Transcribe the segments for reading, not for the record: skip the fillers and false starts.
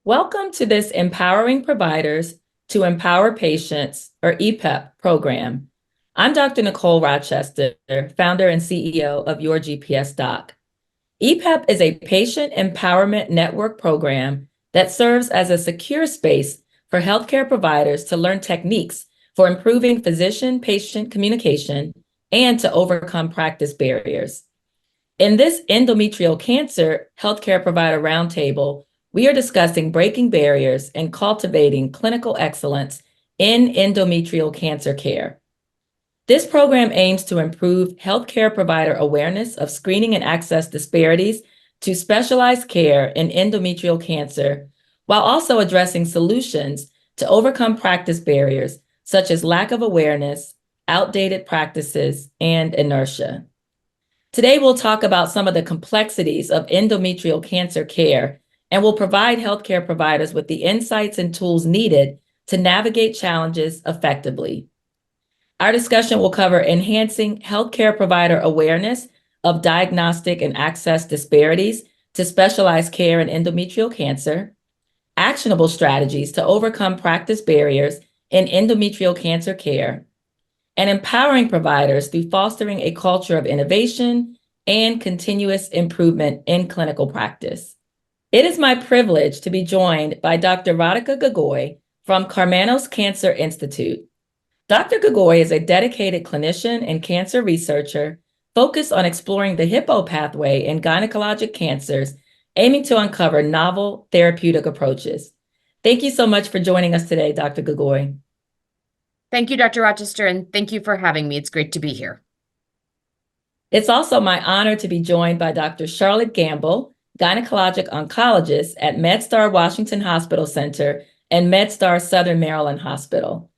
Welcome to this Empowering Providers to Empower Patients, or EPEP program. I'm Dr. Nicole Rochester, founder and CEO of Your GPS Doc. EPEP is a patient empowerment network program that serves as a secure space for healthcare providers to learn techniques for improving physician-patient communication and to overcome practice barriers. In this endometrial cancer healthcare provider roundtable, we are discussing breaking barriers and cultivating clinical excellence in endometrial cancer care. This program aims to improve healthcare provider awareness of screening and access disparities to specialized care in endometrial cancer, while also addressing solutions to overcome practice barriers such as lack of awareness, outdated practices, and inertia. Today, we'll talk about some of the complexities of endometrial cancer care and will provide healthcare providers with the insights and tools needed to navigate challenges effectively. Our discussion will cover enhancing healthcare provider awareness of diagnostic and access disparities to specialized care in endometrial cancer, actionable strategies to overcome practice barriers in endometrial cancer care, and empowering providers through fostering a culture of innovation and continuous improvement in clinical practice. It is my privilege to be joined by Dr. Radhika Gogoi from Karmanos Cancer Institute. Dr. Gogoi is a dedicated clinician and cancer researcher focused on exploring the Hippo pathway in gynecologic cancers, aiming to uncover novel therapeutic approaches. Thank you so much for joining us today, Dr. Gogoi. Thank you, Dr. Rochester, and thank you for having me. It's great to be here. It's also my honor to be joined by Dr. Charlotte Gamble, gynecologic oncologist at MedStar Washington Hospital Center and MedStar Southern Maryland Hospital.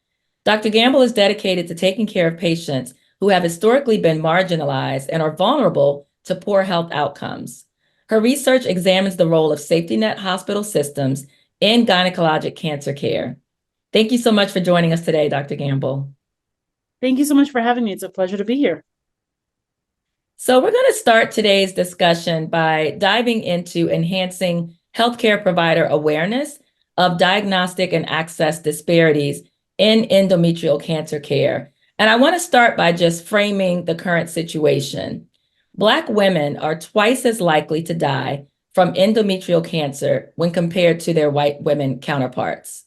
Dr. Gamble is dedicated to taking care of patients who have historically been marginalized and are vulnerable to poor health outcomes. Her research examines the role of safety net hospital systems in gynecologic cancer care. Thank you so much for joining us today, Dr. Gamble. Thank you so much for having me. It's a pleasure to be here. So we're going to start today's discussion by diving into enhancing healthcare provider awareness of diagnostic and access disparities in endometrial cancer care. And I want to start by just framing the current situation. Black women are twice as likely to die from endometrial cancer when compared to their white women counterparts.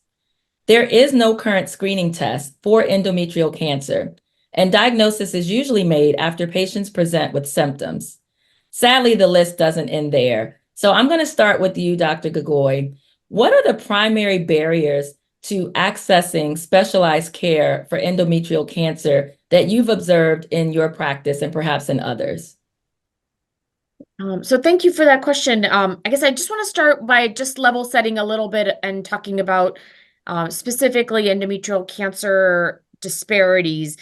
There is no current screening test for endometrial cancer, and diagnosis is usually made after patients present with symptoms. Sadly, the list doesn't end there. So I'm going to start with you, Dr. Gogoi. What are the primary barriers to accessing specialized care for endometrial cancer that you've observed in your practice and perhaps in others? So thank you for that question. I guess I just want to start by just level setting a little bit and talking about specifically endometrial cancer disparities.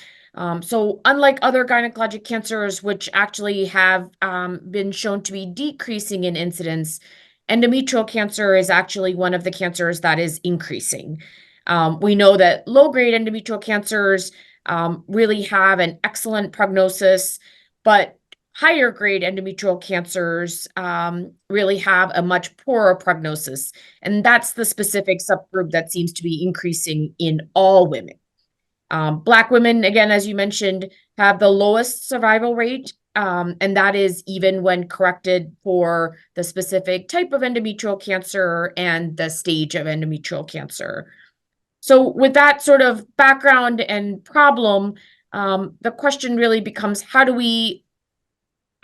So unlike other gynecologic cancers, which actually have been shown to be decreasing in incidence, endometrial cancer is actually one of the cancers that is increasing. We know that low-grade endometrial cancers really have an excellent prognosis, but higher grade endometrial cancers really have a much poorer prognosis. And that's the specific subgroup that seems to be increasing in all women. Black women, again, as you mentioned, have the lowest survival rate, and that is even when corrected for the specific type of endometrial cancer and the stage of endometrial cancer. So with that sort of background and problem, the question really becomes, how do we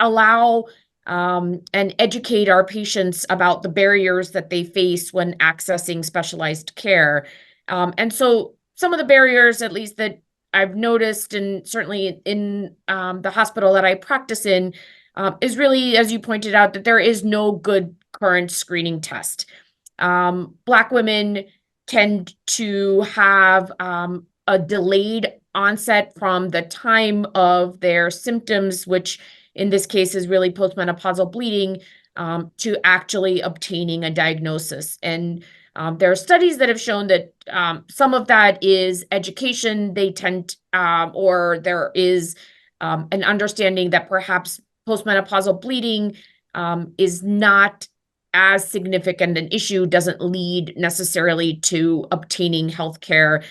allow and educate our patients about the barriers that they face when accessing specialized care? And so some of the barriers, at least that I've noticed, and certainly in the hospital that I practice in, is really, as you pointed out, that there is no good current screening test. Black women tend to have a delayed onset from the time of their symptoms, which in this case is really postmenopausal bleeding, to actually obtaining a diagnosis. And there are studies that have shown that some of that is education. They tend, or there is an understanding that perhaps postmenopausal bleeding is not as significant an issue doesn't lead necessarily to obtaining healthcare,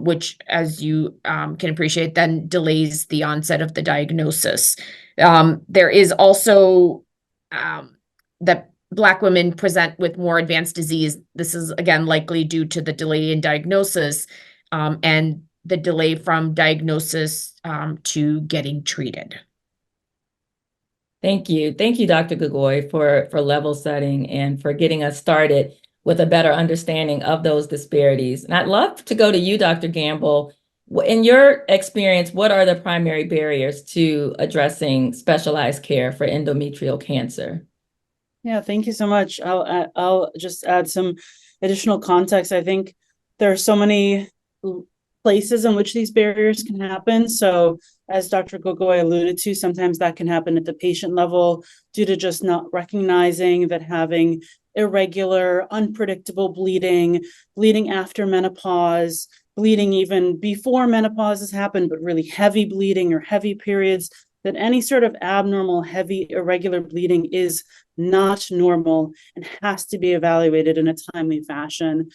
which, as you can appreciate, then delays the onset of the diagnosis. There is also that Black women present with more advanced disease. This is, again, likely due to the delay in diagnosis and the delay from diagnosis to getting treated. Thank you. Thank you, Dr. Gogoi, for level setting and for getting us started with a better understanding of those disparities. And I'd love to go to you, Dr. Gamble. In your experience, what are the primary barriers to addressing specialized care for endometrial cancer? Yeah, thank you so much. I'll just add some additional context. I think there are so many places in which these barriers can happen. So as Dr. Gogoi alluded to, sometimes that can happen at the patient level due to just not recognizing that having irregular, unpredictable bleeding, bleeding after menopause, bleeding even before menopause has happened, but really heavy bleeding or heavy periods, that any sort of abnormal, heavy, irregular bleeding is not normal and has to be evaluated in a timely fashion.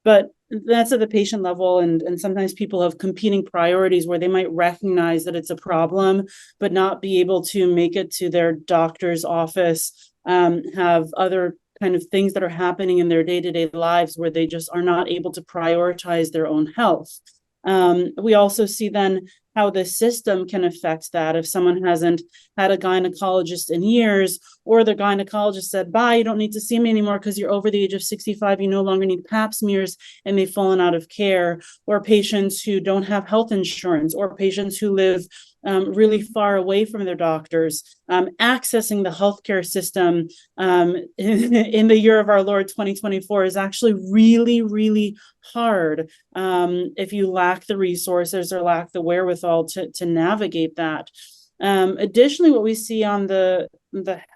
But that's at the patient level, and sometimes people have competing priorities where they might recognize that it's a problem, but not be able to make it to their doctor's office, have other kind of things that are happening in their day-to-day lives where they just are not able to prioritize their own health. We also see then how the system can affect that. If someone hasn't had a gynecologist in years, or the gynecologist said, bye, you don't need to see me anymore because you're over the age of 65, you no longer need pap smears, and they've fallen out of care, or patients who don't have health insurance, or patients who live really far away from their doctors, accessing the healthcare system in the year of our Lord 2024 is actually really, really hard if you lack the resources or lack the wherewithal to navigate that. Additionally, what we see on the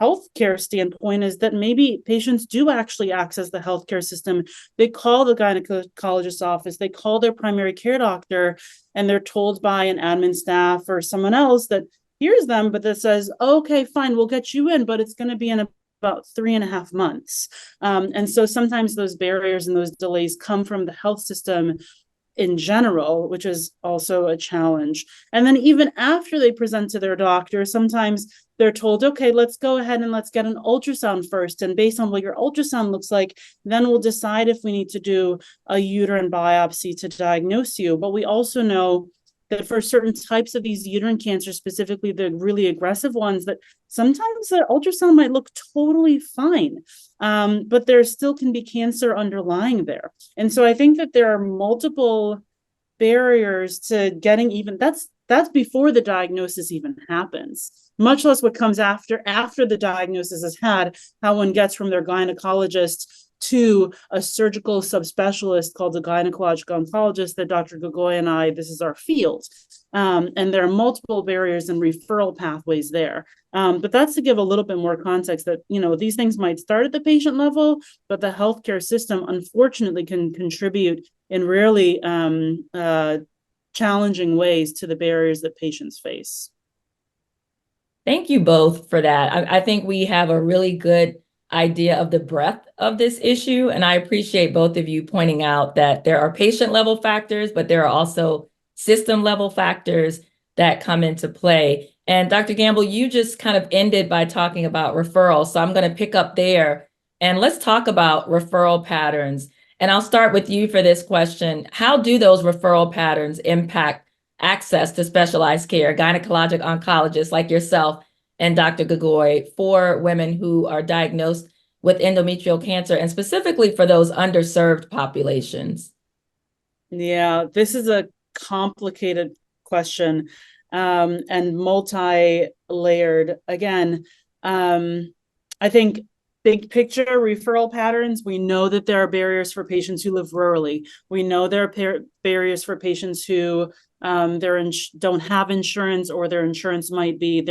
healthcare standpoint is that maybe patients do actually access the healthcare system. They call the gynecologist's office, they call their primary care doctor, and they're told by an admin staff or someone else that hears them, but that says, okay, fine, we'll get you in, but it's going to be in about 3.5 months. And so sometimes those barriers and those delays come from the health system in general, which is also a challenge. And then even after they present to their doctor, sometimes they're told, okay, let's go ahead and let's get an ultrasound first. And based on what your ultrasound looks like, then we'll decide if we need to do a uterine biopsy to diagnose you. But we also know that for certain types of these uterine cancers, specifically the really aggressive ones, that sometimes the ultrasound might look totally fine, but there still can be cancer underlying there. And so I think that there are multiple barriers to getting even, that's before the diagnosis even happens, much less what comes after the diagnosis is had, how one gets from their gynecologist to a surgical subspecialist called a gynecologic oncologist that Dr. Gogoi and I, this is our field. And there are multiple barriers and referral pathways there. But that's to give a little bit more context that, these things might start at the patient level, but the healthcare system, unfortunately, can contribute in really challenging ways to the barriers that patients face. Thank you both for that. I think we have a really good idea of the breadth of this issue. And I appreciate both of you pointing out that there are patient level factors, but there are also system level factors that come into play. And Dr. Gamble, you just kind of ended by talking about referrals. So I'm going to pick up there and let's talk about referral patterns. And I'll start with you for this question. How do those referral patterns impact access to specialized care, gynecologic oncologists like yourself and Dr. Gogoi, for women who are diagnosed with endometrial cancer, and specifically for those underserved populations? Yeah, this is a complicated question and multi-layered. Again, I think big picture referral patterns, we know that there are barriers for patients who live rurally. We know there are barriers for patients who don't have insurance, or their insurance might be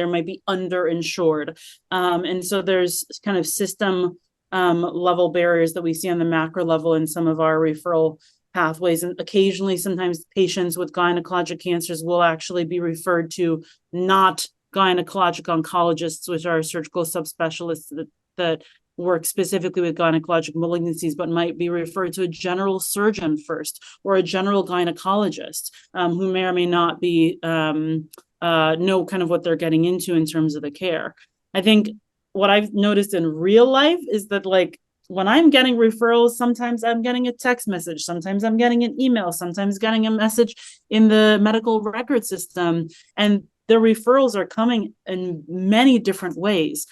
underinsured. And so there's kind of system level barriers that we see on the macro level in some of our referral pathways. And occasionally, sometimes patients with gynecologic cancers will actually be referred to not gynecologic oncologists, which are surgical subspecialists that work specifically with gynecologic malignancies, but might be referred to a general surgeon first or a general gynecologist who may or may not be know kind of what they're getting into in terms of the care. I think what I've noticed in real life is that, like, when I'm getting referrals, sometimes I'm getting a text message, sometimes I'm getting an email, sometimes getting a message in the medical record system, and the referrals are coming in many different ways.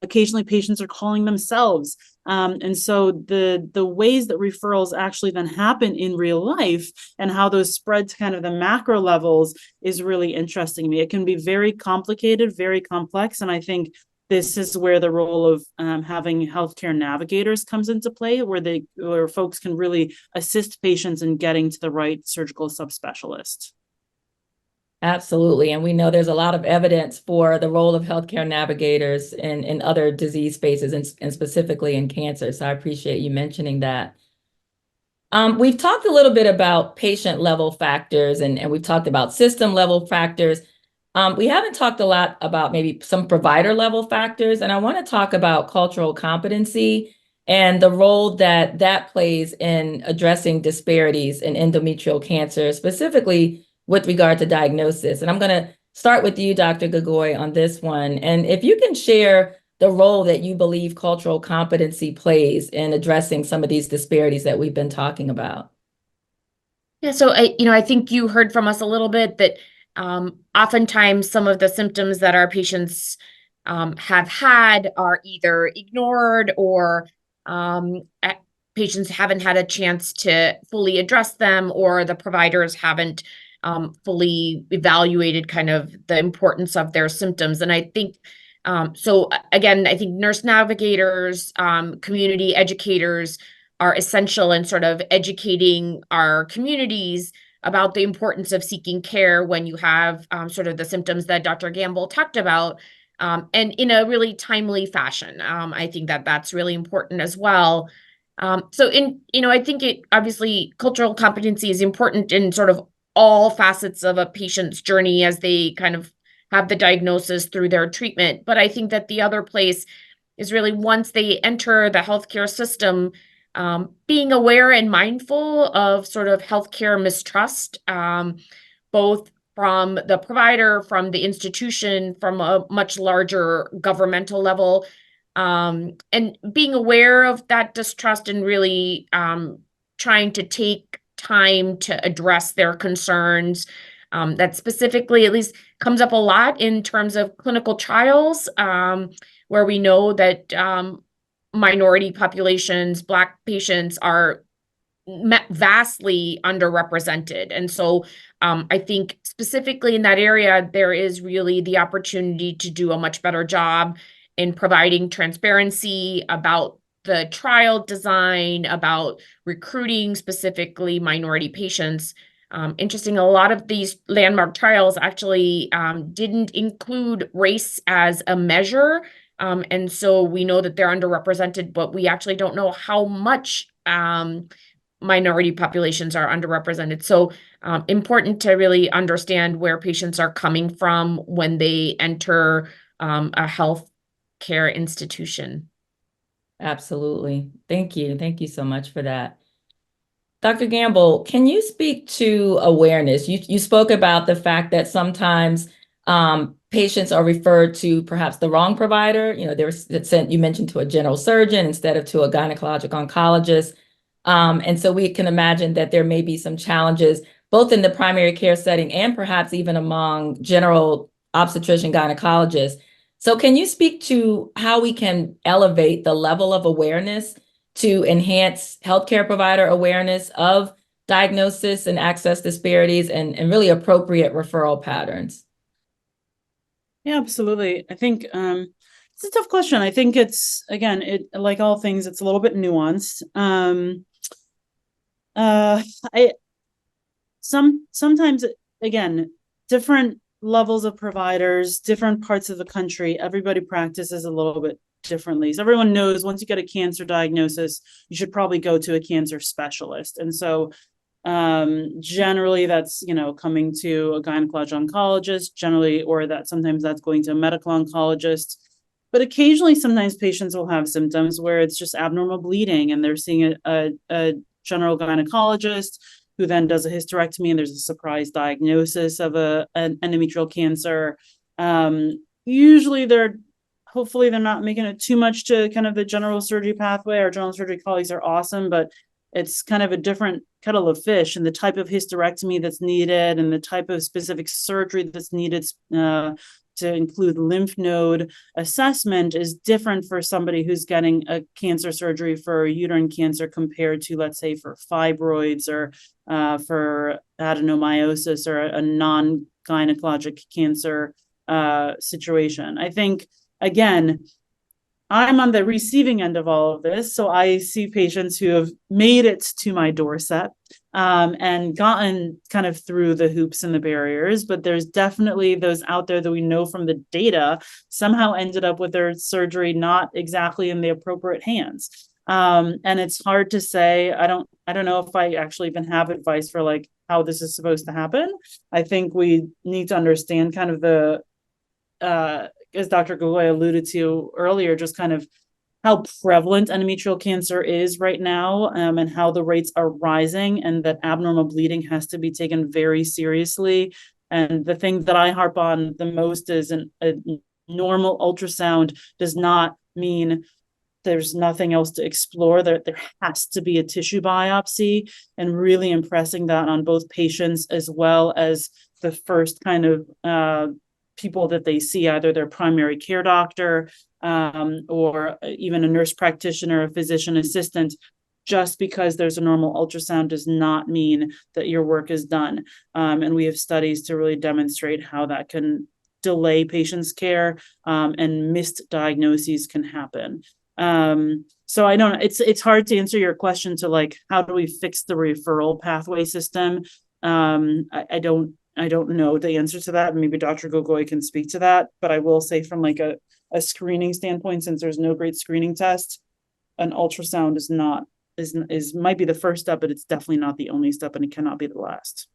Occasionally patients are calling themselves. And so the ways that referrals actually then happen in real life and how those spread to kind of the macro levels is really interesting to me. It can be very complicated, very complex. And I think this is where the role of having healthcare navigators comes into play, where folks can really assist patients in getting to the right surgical subspecialist. Absolutely. And we know there's a lot of evidence for the role of healthcare navigators in other disease spaces and specifically in cancer. So I appreciate you mentioning that. We've talked a little bit about patient level factors and we've talked about system level factors. We haven't talked a lot about maybe some provider level factors, and I want to talk about cultural competency and the role that that plays in addressing disparities in endometrial cancer, specifically with regard to diagnosis. And I'm going to start with you, Dr. Gogoi, on this one. And if you can share the role that you believe cultural competency plays in addressing some of these disparities that we've been talking about. Yeah, so I think you heard from us a little bit that oftentimes some of the symptoms that our patients have had are either ignored or patients haven't had a chance to fully address them, or the providers haven't fully evaluated kind of the importance of their symptoms. And I think, so again, I think nurse navigators, community educators are essential in sort of educating our communities about the importance of seeking care when you have sort of the symptoms that Dr. Gamble talked about, and in a really timely fashion. I think that that's really important as well. So I think obviously cultural competency is important in sort of all facets of a patient's journey as they kind of have the diagnosis through their treatment. But I think that the other place is really once they enter the healthcare system, being aware and mindful of sort of healthcare mistrust, both from the provider, from the institution, from a much larger governmental level, and being aware of that distrust and really trying to take time to address their concerns. That specifically at least comes up a lot in terms of clinical trials, where we know that minority populations, Black patients are vastly underrepresented. And so I think specifically in that area, there is really the opportunity to do a much better job in providing transparency about the trial design, about recruiting specifically minority patients. Interesting, a lot of these landmark trials actually didn't include race as a measure. And so we know that they're underrepresented, but we actually don't know how much minority populations are underrepresented. So important to really understand where patients are coming from when they enter a health care institution. Absolutely. Thank you. Thank you so much for that. Dr. Gamble, can you speak to awareness? You spoke about the fact that sometimes patients are referred to perhaps the wrong provider. They were sent, you mentioned, to a general surgeon instead of to a gynecologic oncologist. And so we can imagine that there may be some challenges both in the primary care setting and perhaps even among general obstetrician gynecologists. So can you speak to how we can elevate the level of awareness to enhance healthcare provider awareness of diagnosis and access disparities and really appropriate referral patterns? Yeah, absolutely. I think it's a tough question. I think it's, again, like all things, it's a little bit nuanced. Sometimes, again, different levels of providers, different parts of the country, everybody practices a little bit differently. So everyone knows once you get a cancer diagnosis, you should probably go to a cancer specialist. And so generally that's, coming to a gynecologic oncologist generally, or that sometimes that's going to a medical oncologist. But occasionally, sometimes patients will have symptoms where it's just abnormal bleeding and they're seeing a general gynecologist who then does a hysterectomy and there's a surprise diagnosis of an endometrial cancer. Usually hopefully they're not making it too much to kind of the general surgery pathway. Our general surgery colleagues are awesome, but it's kind of a different kettle of fish, and the type of hysterectomy that's needed and the type of specific surgery that's needed to include lymph node assessment is different for somebody who's getting a cancer surgery for uterine cancer compared to, let's say, for fibroids or for adenomyosis or a non-gynecologic cancer situation. I think, again, I'm on the receiving end of all of this, so I see patients who have made it to my doorstep and gotten kind of through the hoops and the barriers, but there's definitely those out there that we know from the data somehow ended up with their surgery not exactly in the appropriate hands. And it's hard to say. I don't know if I actually even have advice for like how this is supposed to happen. I think we need to understand kind of the as Dr. Gogoi alluded to earlier, just kind of how prevalent endometrial cancer is right now, and how the rates are rising, and that abnormal bleeding has to be taken very seriously. And the thing that I harp on the most is a normal ultrasound does not mean there's nothing else to explore. There has to be a tissue biopsy, and really impressing that on both patients as well as the first kind of people that they see, either their primary care doctor or even a nurse practitioner, a physician assistant. Just because there's a normal ultrasound does not mean that your work is done. And we have studies to really demonstrate how that can delay patients' care, and missed diagnoses can happen. So I don't, it's hard to answer your question to like, how do we fix the referral pathway system? I don't know the answer to that. Maybe Dr. Gogoi can speak to that, but I will say from like a screening standpoint, since there's no great screening test, an ultrasound might be the first step, but it's definitely not the only step, and it cannot be the last.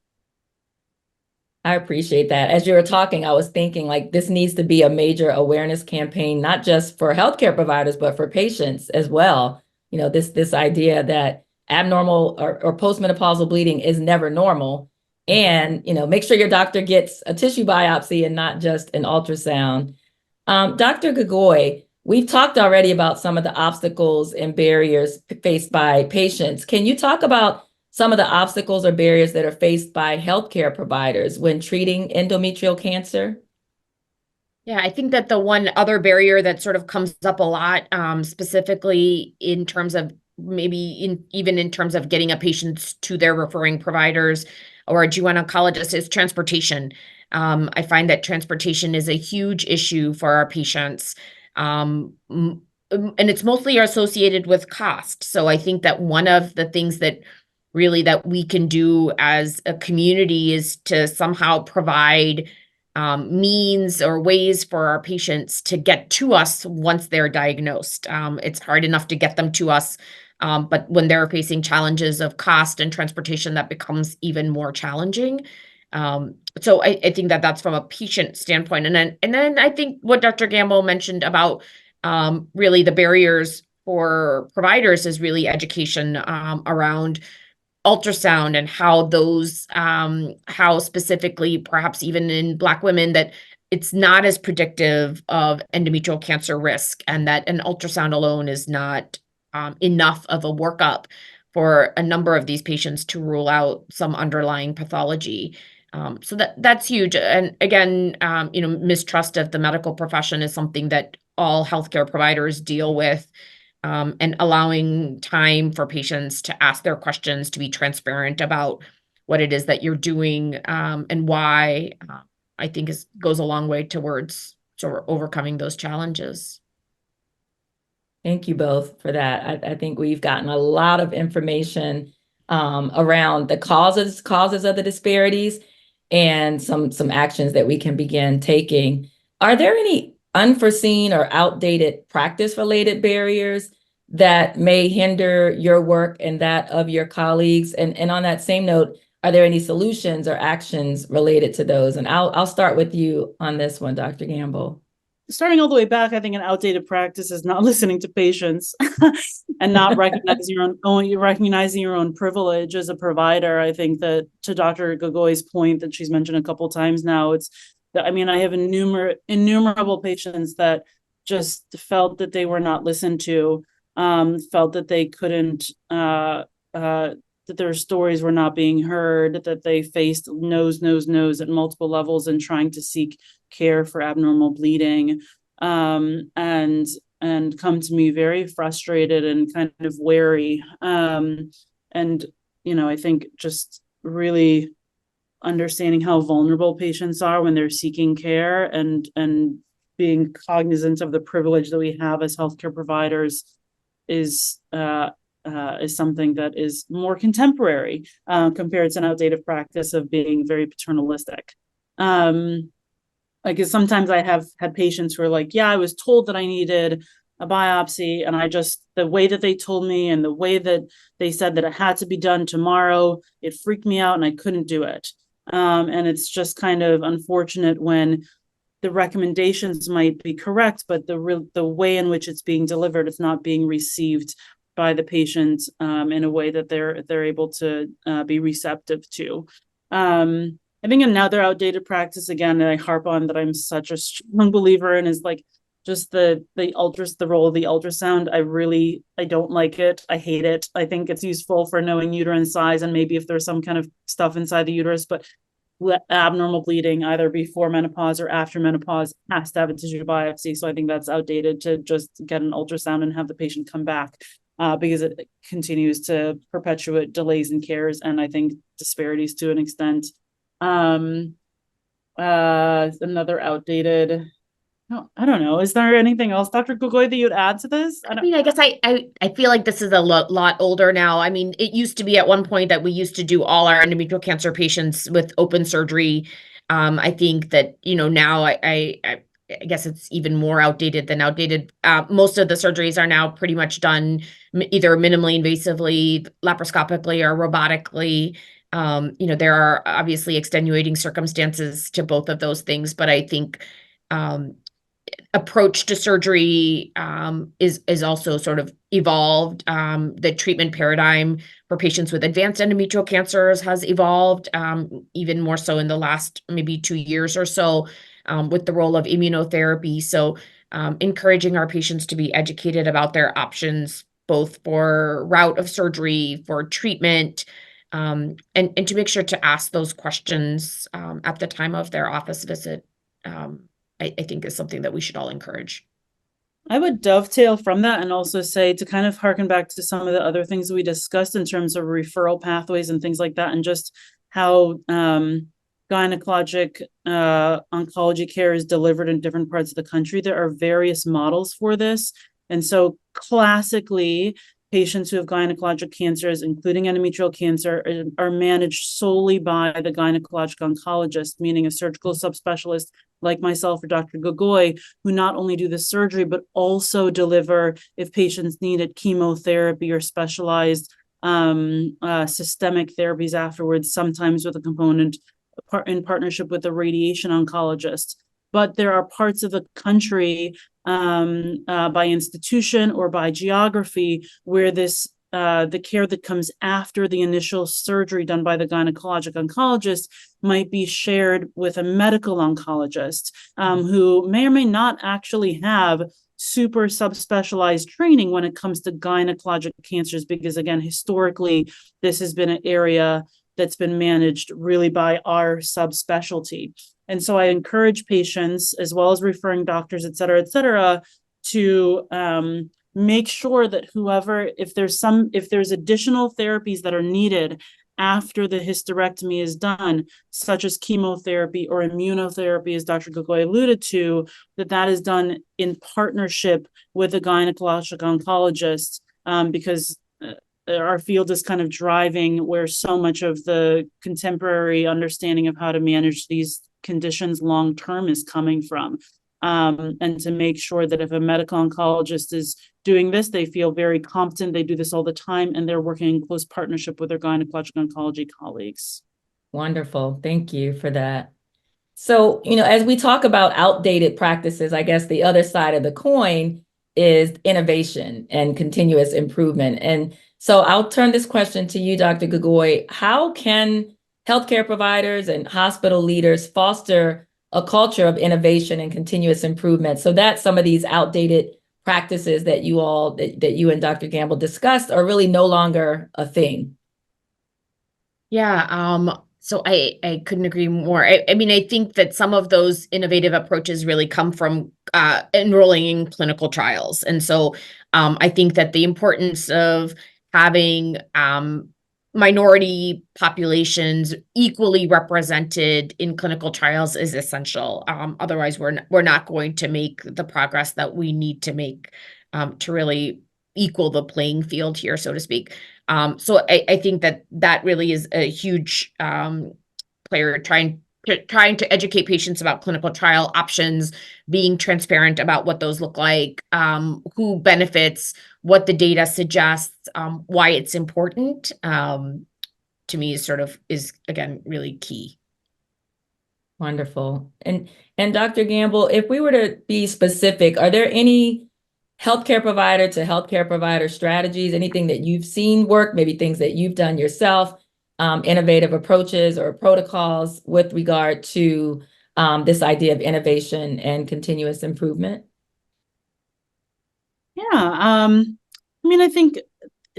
I appreciate that. As you were talking, I was thinking like this needs to be a major awareness campaign, not just for healthcare providers, but for patients as well. You know, this idea that abnormal or postmenopausal bleeding is never normal. And, you know, make sure your doctor gets a tissue biopsy and not just an ultrasound. Dr. Gogoi, we've talked already about some of the obstacles and barriers faced by patients. Can you talk about some of the obstacles or barriers that are faced by healthcare providers when treating endometrial cancer? Yeah, I think that the one other barrier that sort of comes up a lot, specifically in terms of even in terms of getting a patient to their referring providers or a GYN oncologist, is transportation. I find that transportation is a huge issue for our patients. And it's mostly associated with cost. So I think that one of the things that we can do as a community is to somehow provide means or ways for our patients to get to us once they're diagnosed. It's hard enough to get them to us, but when they're facing challenges of cost and transportation, that becomes even more challenging. So I think that that's from a patient standpoint. And then I think what Dr. Gamble mentioned about really the barriers for providers is really education around ultrasound and how those how specifically perhaps even in Black women that it's not as predictive of endometrial cancer risk, and that an ultrasound alone is not enough of a workup for a number of these patients to rule out some underlying pathology. So that's huge. And again, mistrust of the medical profession is something that all healthcare providers deal with. And allowing time for patients to ask their questions, to be transparent about what it is that you're doing, and why, I think goes a long way towards sort of overcoming those challenges. Thank you both for that. I think we've gotten a lot of information around the causes of the disparities and some actions that we can begin taking. Are there any unforeseen or outdated practice-related barriers that may hinder your work and that of your colleagues? And on that same note, are there any solutions or actions related to those? And I'll start with you on this one, Dr. Gamble. starting all the way back, I think an outdated practice is not listening to patients and not recognizing your own privilege as a provider. I think that, to Dr. Gogoi's point that she's mentioned a couple of times now, it's that, I mean, I have innumerable patients that just felt that they were not listened to, felt that they couldn't, that their stories were not being heard, that they faced no's at multiple levels in trying to seek care for abnormal bleeding, and come to me very frustrated and kind of wary. And, you know, I think just really understanding how vulnerable patients are when they're seeking care, and being cognizant of the privilege that we have as healthcare providers is something that is more contemporary, compared to an outdated practice of being very paternalistic. Like, sometimes I have had patients who are like, yeah, I was told that I needed a biopsy, and the way that they told me and the way that they said that it had to be done tomorrow, it freaked me out and I couldn't do it. And it's just kind of unfortunate when the recommendations might be correct, but the way in which it's being delivered, it's not being received by the patient in a way that they're able to be receptive to. I think another outdated practice, again, that I harp on, that I'm such a strong believer in, is like just the role of the ultrasound. I don't like it. I hate it. I think it's useful for knowing uterine size and maybe if there's some kind of stuff inside the uterus, but abnormal bleeding either before menopause or after menopause has to have a tissue biopsy. So I think that's outdated to just get an ultrasound and have the patient come back, because it continues to perpetuate delays in cares, and I think disparities to an extent. Another outdated, no, I don't know. Is there anything else, Dr. Gogoi, that you'd add to this? I mean, I guess I feel like this is a lot older now. I mean, it used to be at one point that we used to do all our endometrial cancer patients with open surgery. I think that, you know, now I guess it's even more outdated than outdated. Most of the surgeries are now pretty much done either minimally invasively, laparoscopically, or robotically. You know, there are obviously extenuating circumstances to both of those things, but I think approach to surgery is also sort of evolved. The treatment paradigm for patients with advanced endometrial cancers has evolved, even more so in the last maybe 2 years or so, with the role of immunotherapy. So encouraging our patients to be educated about their options, both for route of surgery, for treatment, and to make sure to ask those questions at the time of their office visit, I think is something that we should all encourage. I would dovetail from that and also say, to kind of harken back to some of the other things we discussed in terms of referral pathways and things like that, and just how gynecologic oncology care is delivered in different parts of the country. There are various models for this. And so classically, patients who have gynecologic cancers, including endometrial cancer, are managed solely by the gynecologic oncologist, meaning a surgical subspecialist like myself or Dr. Gogoi, who not only do the surgery, but also deliver, if patients needed, chemotherapy or specialized systemic therapies afterwards, sometimes with a component in partnership with a radiation oncologist. But there are parts of the country, by institution or by geography, where the care that comes after the initial surgery done by the gynecologic oncologist might be shared with a medical oncologist, who may or may not actually have super subspecialized training when it comes to gynecologic cancers, because again, historically, this has been an area that's been managed really by our subspecialty. And so I encourage patients, as well as referring doctors, et cetera, to make sure that if there's additional therapies that are needed after the hysterectomy is done, such as chemotherapy or immunotherapy, as Dr. Gogoi alluded to, that is done in partnership with a gynecologic oncologist, because our field is kind of driving where so much of the contemporary understanding of how to manage these conditions long term is coming from. And to make sure that if a medical oncologist is doing this, they feel very competent, they do this all the time, and they're working in close partnership with their gynecologic oncology colleagues. Wonderful. Thank you for that. So, as we talk about outdated practices, I guess the other side of the coin is innovation and continuous improvement. And so I'll turn this question to you, Dr. Gogoi. How can healthcare providers and hospital leaders foster a culture of innovation and continuous improvement so that some of these outdated practices that you and Dr. Gamble discussed are really no longer a thing? Yeah, so I couldn't agree more. I mean, I think that some of those innovative approaches really come from enrolling in clinical trials. And so I think that the importance of having minority populations equally represented in clinical trials is essential. Otherwise, we're not going to make the progress that we need to make to really equal the playing field here, so to speak. So I think that really is a huge player trying to educate patients about clinical trial options, being transparent about what those look like, who benefits, what the data suggests, why it's important. To me is again really key. Wonderful. And Dr. Gamble, if we were to be specific, are there any healthcare provider to healthcare provider strategies, anything that you've seen work, maybe things that you've done yourself, innovative approaches or protocols with regard to this idea of innovation and continuous improvement? Yeah, I mean, I think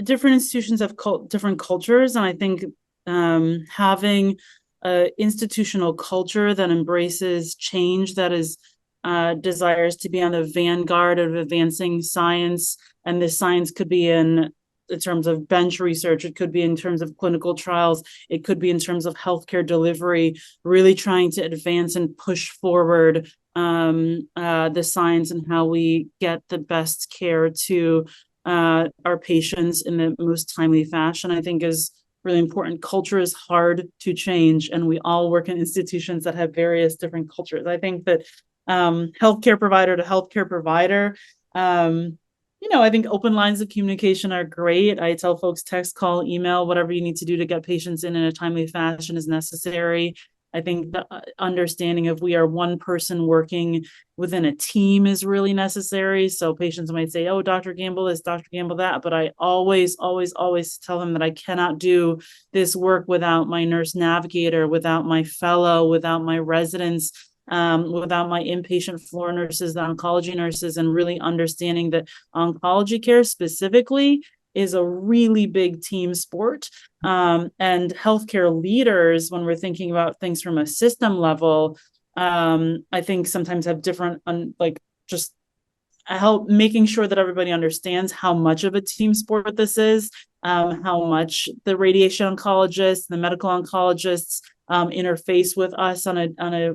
different institutions have different cultures, and I think having an institutional culture that embraces change, that is desires to be on the vanguard of advancing science, and this science could be in terms of bench research, it could be in terms of clinical trials, it could be in terms of healthcare delivery, really trying to advance and push forward the science and how we get the best care to our patients in the most timely fashion, I think is really important. Culture is hard to change, and we all work in institutions that have various different cultures. I think that healthcare provider to healthcare provider, I think open lines of communication are great. I tell folks text, call, email, whatever you need to do to get patients in a timely fashion is necessary. I think the understanding of we are one person working within a team is really necessary. So patients might say, oh, Dr. Gamble this, Dr. Gamble that, but I always tell them that I cannot do this work without my nurse navigator, without my fellow, without my residents, without my inpatient floor nurses, the oncology nurses, and really understanding that oncology care specifically is a really big team sport. And healthcare leaders, when we're thinking about things from a system level, I think sometimes have different, just help making sure that everybody understands how much of a team sport this is, how much the radiation oncologists, the medical oncologists interface with us on a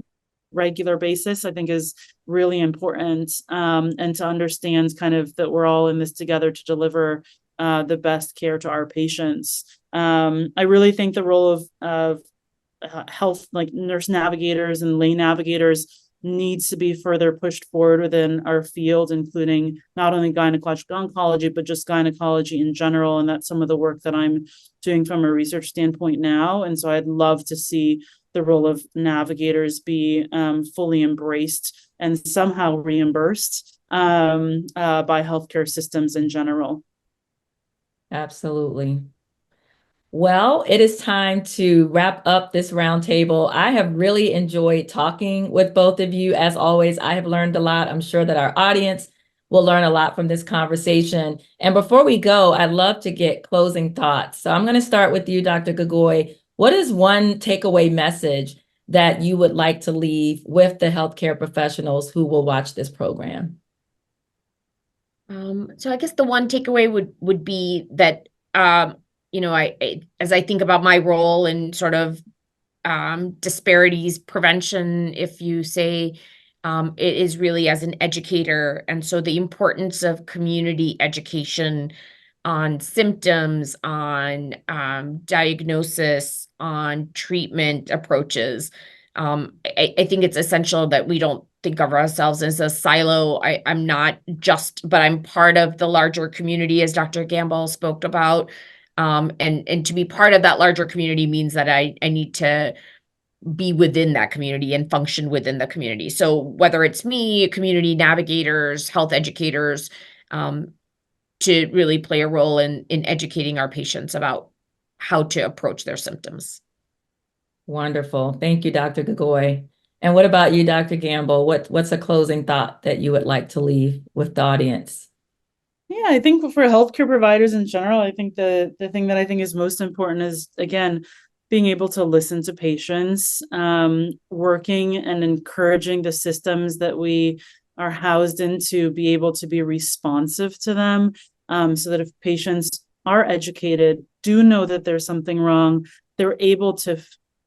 regular basis, I think is really important, and to understand kind of that we're all in this together to deliver the best care to our patients. I really think the role of health, like nurse navigators and lay navigators, needs to be further pushed forward within our field, including not only gynecologic oncology, but just gynecology in general. And that's some of the work that I'm doing from a research standpoint now. And so I'd love to see the role of navigators be fully embraced and somehow reimbursed by healthcare systems in general. Absolutely. Well, it is time to wrap up this roundtable. I have really enjoyed talking with both of you. As always, I have learned a lot. I'm sure that our audience will learn a lot from this conversation. And before we go, I'd love to get closing thoughts. So I'm going to start with you, Dr. Gogoi. What is one takeaway message that you would like to leave with the healthcare professionals who will watch this program? So I guess the one takeaway would be that I as I think about my role in sort of disparities prevention, if you say, it is really as an educator. And so the importance of community education on symptoms, on diagnosis, on treatment approaches. I think it's essential that we don't think of ourselves as a silo. I'm not just, but I'm part of the larger community, as Dr. Gamble spoke about. And to be part of that larger community means that I need to be within that community and function within the community. So whether it's me, community navigators, health educators, to really play a role in educating our patients about how to approach their symptoms. Wonderful. Thank you, Dr. Gogoi. And what about you, Dr. Gamble? What's a closing thought that you would like to leave with the audience? Yeah, I think for healthcare providers in general, I think the thing that I think is most important is, again, being able to listen to patients, working and encouraging the systems that we are housed in to be able to be responsive to them, so that if patients are educated, do know that there's something wrong, they're able to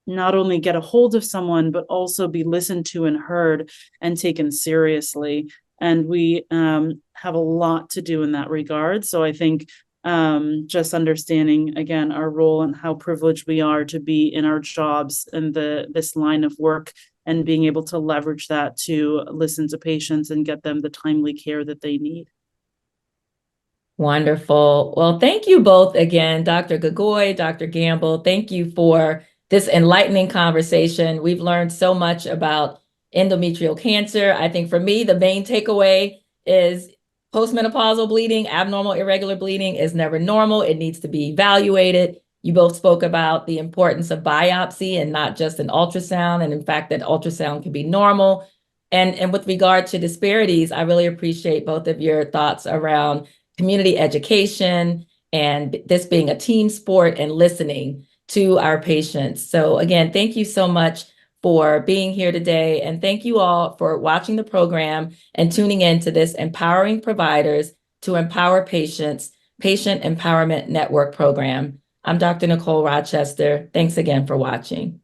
not only get a hold of someone, but also be listened to and heard and taken seriously. And we have a lot to do in that regard. So I think just understanding, again, our role and how privileged we are to be in our jobs and this line of work, and being able to leverage that to listen to patients and get them the timely care that they need. Wonderful. Well, thank you both again, Dr. Gogoi, Dr. Gamble. Thank you for this enlightening conversation. We've learned so much about endometrial cancer. I think for me, the main takeaway is postmenopausal bleeding, abnormal irregular bleeding is never normal. It needs to be evaluated. You both spoke about the importance of biopsy and not just an ultrasound, and in fact, that ultrasound can be normal. And with regard to disparities, I really appreciate both of your thoughts around community education and this being a team sport and listening to our patients. So again, thank you so much for being here today. And thank you all for watching the program and tuning in to this Empowering Providers to Empower Patients Patient Empowerment Network program. I'm Dr. Nicole Rochester. Thanks again for watching.